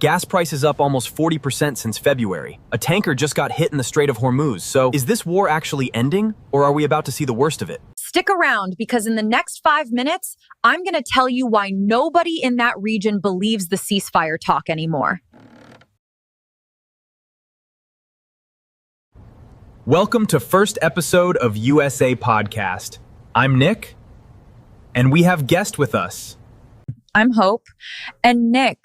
Gas prices up almost 40% since February. A tanker just got hit in the Strait of Hormuz. So is this war actually ending, or are we about to see the worst of it? Stick around, because in the next 5 minutes, I'm going to tell you why nobody in that region believes the ceasefire talk anymore. Welcome to first episode of USA Podcast. I'm Nick, and we have guest with us. I'm Hope. And Nick,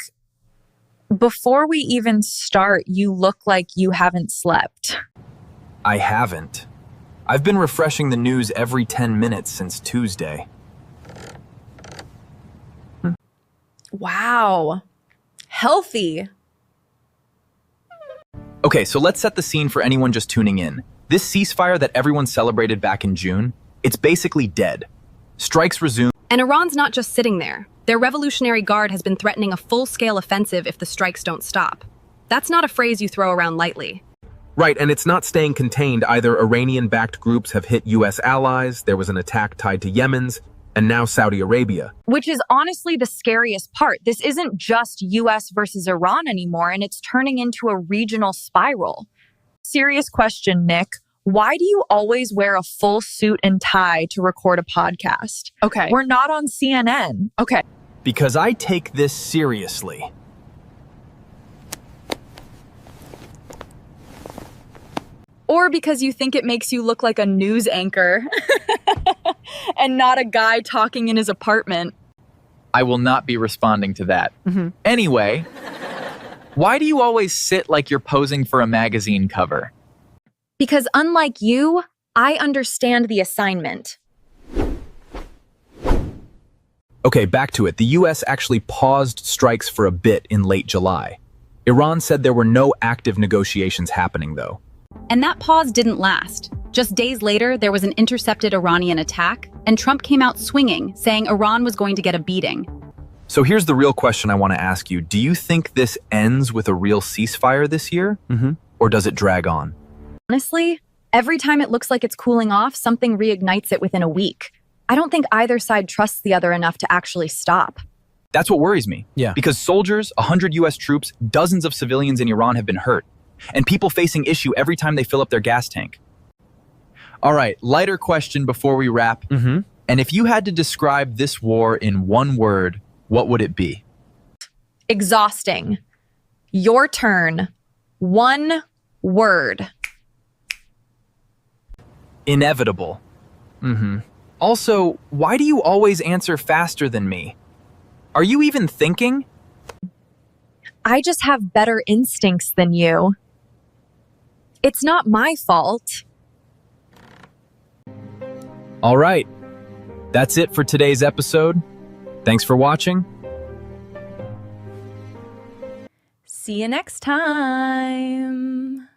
before we even start, you look like you haven't slept. I haven't. I've been refreshing the news every 10 minutes since Tuesday. Wow. Healthy. Okay, so let's set the scene for anyone just tuning in. This ceasefire that everyone celebrated back in June, it's basically dead. Strikes resume. And Iran's not just sitting there. Their Revolutionary Guard has been threatening a full-scale offensive if the strikes don't stop. That's not a phrase you throw around lightly. Right, and it's not staying contained either. Iranian-backed groups have hit U.S. allies, there was an attack tied to Yemen's, and now Saudi Arabia. Which is honestly the scariest part. This isn't just U.S. versus Iran anymore, and it's turning into a regional spiral. Serious question, Nick. Why do you always wear a full suit and tie to record a podcast? Okay. We're not on CNN. Okay. Because I take this seriously. Or because you think it makes you look like a news anchor and not a guy talking in his apartment. I will not be responding to that. Anyway, why do you always sit like you're posing for a magazine cover? Because unlike you, I understand the assignment. Okay, back to it. The U.S. actually paused strikes for a bit in late July. Iran said there were no active negotiations happening, though. And that pause didn't last. Just days later, there was an intercepted Iranian attack, and Trump came out swinging, saying Iran was going to get a beating. So here's the real question I want to ask you. Do you think this ends with a real ceasefire this year? Or does it drag on? Honestly, every time it looks like it's cooling off, something reignites it within a week. I don't think either side trusts the other enough to actually stop. That's what worries me. Yeah. Because soldiers, 100 U.S. troops, dozens of civilians in Iran have been hurt. And people facing issue every time they fill up their gas tank. All right, lighter question before we wrap. And if you had to describe this war in one word, what would it be? Exhausting. Your turn. One word. Inevitable. Also, why do you always answer faster than me? Are you even thinking? I just have better instincts than you. It's not my fault. All right. That's it for today's episode. Thanks for watching. See you next time.